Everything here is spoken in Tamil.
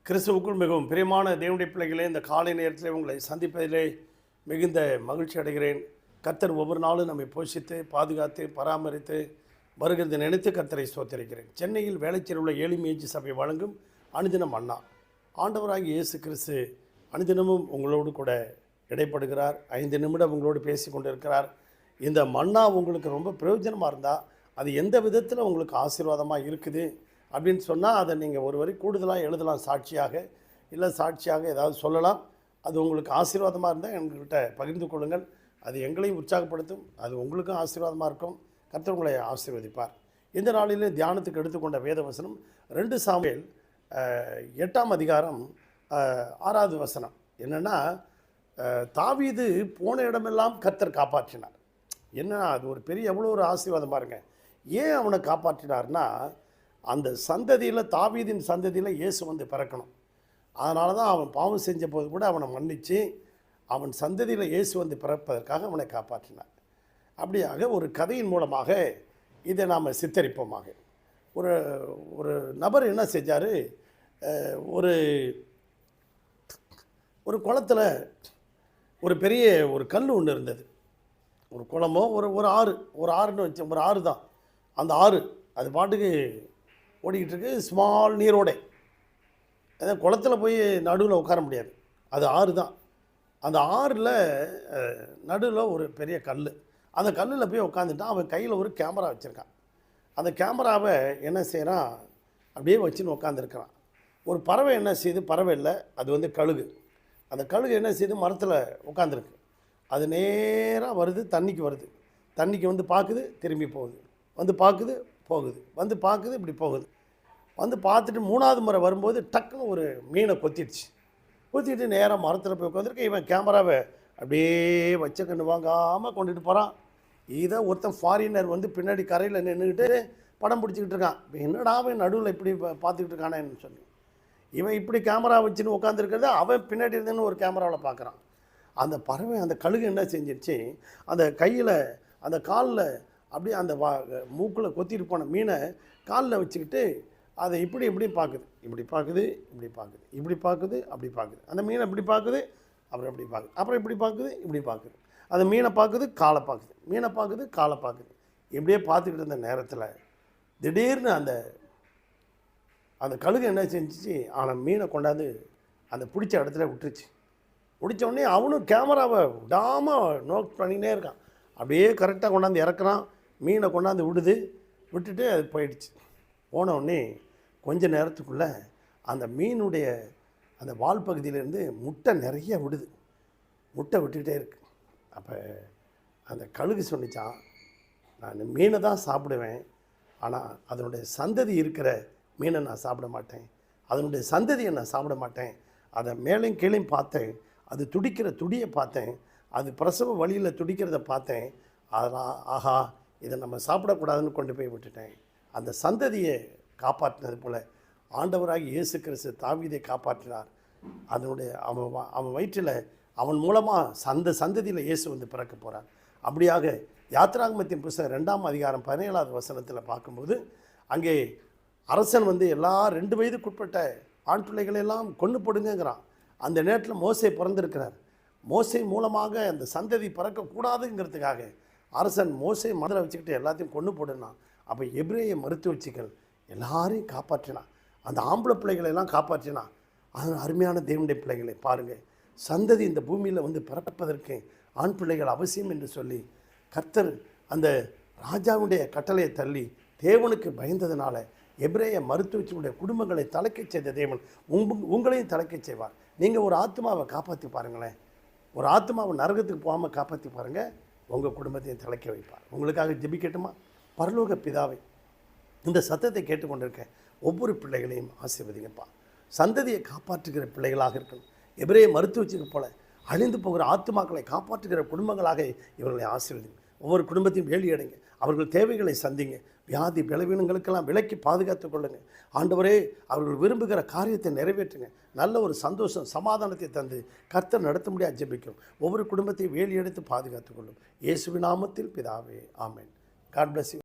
கிறிஸ்துவுக்குள் மிகவும் பிரியமான தேவனுடைய பிள்ளைகளே, இந்த காலை நேரத்தில் உங்களை சந்திப்பதிலே மிகுந்த மகிழ்ச்சி அடைகிறேன். கர்த்தர் ஒவ்வொரு நாளும் நம்மை போஷித்து பாதுகாத்து பராமரித்து வருகிறது நினைத்து கர்த்தரை ஸ்தோத்திரிக்கிறேன். சென்னையில் வேலைச்சேரில் உள்ள ஏழு சபை வழங்கும் அனுதினம் மன்னா. ஆண்டவராகிய இயேசு கிறிஸ்து அனுதினமும் உங்களோடு கூட இடைப்படுகிறார். 5 நிமிடம் உங்களோடு பேசி கொண்டிருக்கிறார். இந்த மன்னா உங்களுக்கு ரொம்ப பிரயோஜனமாக இருந்தால் அது எந்த விதத்தில் உங்களுக்கு ஆசீர்வாதமாக இருக்குது அப்படின்னு சொன்னால் அதை நீங்கள் ஒரு வரி கூடுதலாக எழுதலாம். சாட்சியாக இல்லை சாட்சியாக ஏதாவது சொல்லலாம். அது உங்களுக்கு ஆசீர்வாதமாக இருந்தால் எங்கள்கிட்ட பகிர்ந்து கொள்ளுங்கள். அது எங்களையும் உற்சாகப்படுத்தும், அது உங்களுக்கும் ஆசீர்வாதமாக இருக்கும். கர்த்தர் உங்களை ஆசீர்வதிப்பார். இந்த நாளிலே தியானத்துக்கு எடுத்துக்கொண்ட வேத வசனம் 2 சாமுவேல் 8ஆம் அதிகாரம் 6வது வசனம். என்னென்னா, தாவீது போன இடமெல்லாம் கர்த்தர் காப்பாற்றினார். என்னன்னா, அது ஒரு பெரிய எவ்வளோ ஒரு ஆசீர்வாதம் பாருங்கள். ஏன் அவனை காப்பாற்றினார்னா, அந்த சந்ததியில் தாவீதின் சந்ததியில் இயேசு வந்து பிறக்கணும். அதனால தான் அவன் பாவம் செஞ்ச போது கூட அவனை மன்னித்து அவன் சந்ததியில் இயேசு வந்து பிறப்பதற்காக அவனை காப்பாற்றினார். அப்படியாக ஒரு கதையின் மூலமாக இதை நாம் சித்தரிப்போமாக. ஒரு ஒரு நபர் என்ன செஞ்சார், ஒரு ஒரு குளத்தில் ஒரு பெரிய ஒரு கல் ஒன்று இருந்தது. ஒரு குளமோ ஒரு ஆறுன்னு வச்சு, ஒரு ஆறு தான். அந்த ஆறு அது பாட்டுக்கு ஓடிக்கிட்டு இருக்கு. ஸ்மால் நீரோடை. அதாவது குளத்தில் போய் நடுவில் உட்கார முடியாது, அது ஆறு தான். அந்த ஆறில் நடுவில் ஒரு பெரிய கல். அந்த கல்லில் போய் உட்காந்துட்டான். அவன் கையில் ஒரு கேமரா வச்சுருக்கான். அந்த கேமராவை என்ன செய்கிறான், அப்படியே வச்சுன்னு உட்காந்துருக்கிறான். ஒரு பறவை என்ன செய்யுது, பறவை இல்லை, அது வந்து கழுகு. அந்த கழுகு என்ன செய்யுது, மரத்தில் உட்காந்துருக்கு. அது நேராக வருது, தண்ணிக்கு வருது. தண்ணிக்கு வந்து பார்க்குது, திரும்பி போகுது, வந்து பார்க்குது, போகுது, வந்து பார்க்குது, இப்படி போகுது. வந்து பார்த்துட்டு 3வது முறை வரும்போது டக்குன்னு ஒரு மீனை கொத்திட்டு நேராக மரத்தில் போய் உட்காந்துருக்கு. இவன் கேமராவை அப்படியே வச்ச கண்ணு வாங்காமல் கொண்டுட்டு போகிறான். இதை ஒருத்தன் ஃபாரினர் வந்து பின்னாடி கரையில் நின்றுக்கிட்டு படம் பிடிச்சிக்கிட்டு இருக்கான். இப்போ என்னடா அவன் நடுவில் இப்படி பார்த்துக்கிட்டு இருக்கானேன்னு சொல்லி இவன் இப்படி கேமரா வச்சுன்னு உட்காந்துருக்கிறத அவன் பின்னாடி இருந்துன்னு ஒரு கேமராவில் பார்க்குறான். அந்த பறவை, அந்த கழுகு என்ன செஞ்சிருச்சு, அந்த கையில் அந்த காலில் அப்படியே அந்த மூக்கில் கொத்திட்டு போன மீனை காலில் வச்சுக்கிட்டு அதை இப்படி பார்க்குது, இப்படி பார்க்குது, இப்படி பார்க்குது, இப்படி பார்க்குது, அப்படி பார்க்குது. அந்த மீனை இப்படி பார்க்குது, அப்புறம் இப்படி பார்க்குது, அப்புறம் இப்படி பார்க்குது, இப்படி பார்க்குது. அந்த மீனை பார்க்குது, காலை பார்க்குது, மீனை பார்க்குது, காலை பார்க்குது. இப்படியே பார்த்துக்கிட்டு இருந்த நேரத்தில் திடீர்னு அந்த கழுகு என்ன செஞ்சிச்சு, ஆனால் மீனை கொண்டாந்து அந்த பிடிச்ச இடத்துல விட்டுருச்சு. பிடிச்ச உடனே அவனும் கேமராவை விடாமல் நோட் பண்ணிக்கினே இருக்கான். அப்படியே கரெக்டாக கொண்டாந்து இறக்குறான். மீனை கொண்டாந்து விட்டுட்டு அது போயிடுச்சு. போனவுடனே கொஞ்ச நேரத்துக்குள்ளே அந்த மீனுடைய அந்த வால் பகுதியிலேருந்து முட்டை நிறைய விடுது. முட்டை விட்டுக்கிட்டே இருக்கு. அப்போ அந்த கழுகு சொன்னிச்சான், நான் மீனை தான் சாப்பிடுவேன், ஆனால் அதனுடைய சந்ததி இருக்கிற மீனை நான் சாப்பிட மாட்டேன், அதனுடைய சந்ததியை நான் சாப்பிட மாட்டேன். அதை மேலையும் கீழையும் பார்த்தேன், அது துடிக்கிற துடியை பார்த்தேன், அது பிரசவ வழியில் துடிக்கிறத பார்த்தேன். அதெல்லாம் ஆஹா, இதை நம்ம சாப்பிடக்கூடாதுன்னு கொண்டு போய் விட்டுட்டேன். அந்த சந்ததியை காப்பாற்றினது போல் ஆண்டவராகி இயேசு கிறிஸ்து தாவீதை காப்பாற்றினார். அதனுடைய அவன் வயிற்றில் அவன் மூலமாக அந்த சந்ததியில் இயேசு வந்து பிறக்க போகிறார். அப்படியாக யாத்திராகமத்தின் புத்தகம் 2ஆம் அதிகாரம் 17வது வசனத்தில் பார்க்கும்போது அங்கே அரசன் வந்து எல்லா 2 வயதுக்குட்பட்ட ஆண் பிள்ளைகளெல்லாம் கொன்று போடுங்கிறான். அந்த நேரத்தில் மோசே பிறந்திருக்கிறார். மோசே மூலமாக அந்த சந்ததி பிறக்கக்கூடாதுங்கிறதுக்காக அரசன் மோசே மனதில் வச்சுக்கிட்டு எல்லாத்தையும் கொன்று போடுனான். அப்போ எபிரேய மருத்துவச்சிகள் எல்லாரையும் காப்பாற்றினான். அந்த ஆம்பளை பிள்ளைகளெல்லாம் காப்பாற்றினான். அது அருமையான தேவனுடைய பிள்ளைகளை பாருங்கள். சந்ததி இந்த பூமியில் வந்து பிறப்பதற்கு ஆண் பிள்ளைகள் அவசியம் என்று சொல்லி கர்த்தர் அந்த ராஜாவுடைய கட்டளையை தள்ளி தேவனுக்கு பயந்ததுனால எபிரேய மருத்துவச்சியுடைய குடும்பங்களை தலைக்கச் செய்த தேவன் உங்களையும் தலைக்கச் செய்வார். நீங்கள் ஒரு ஆத்மாவை காப்பாற்றி பாருங்களேன். ஒரு ஆத்மாவை நரகத்துக்கு போகாமல் காப்பாற்றி பாருங்கள், உங்கள் குடும்பத்தையும் தலைக்க வைப்பார். உங்களுக்காக ஜெபிக்கட்டுமா? பரலோக பிதாவை, இந்த சத்தத்தை கேட்டுக்கொண்டிருக்க ஒவ்வொரு பிள்ளைகளையும் ஆசீர்வதிங்கப்பா. சந்ததியை காப்பாற்றுகிற பிள்ளைகளாக இருக்கணும். எபிரேய மருத்துவச்சிக்கு போல அழிந்து போகிற ஆத்துமாக்களை காப்பாற்றுகிற குடும்பங்களாக இவர்களை ஆசீர்வதிங்க. ஒவ்வொரு குடும்பத்தையும் வேலியடைங்க. அவர்கள் தேவைகளை சந்திங்க. வியாதி பலவீனங்களுக்கெல்லாம் விலக்கி பாதுகாத்து கொள்ளுங்க. ஆண்டவரே, அவர்கள் விரும்புகிற காரியத்தை நிறைவேற்றுங்க. நல்ல ஒரு சந்தோஷம் சமாதானத்தை தந்து கர்த்தர் நடத்த முடியாது ஜெபிக்கும். ஒவ்வொரு குடும்பத்தையும் வேலி எடுத்து பாதுகாத்து கொள்ளும். இயேசுவின் நாமத்தில் பிதாவே, ஆமென். God bless you.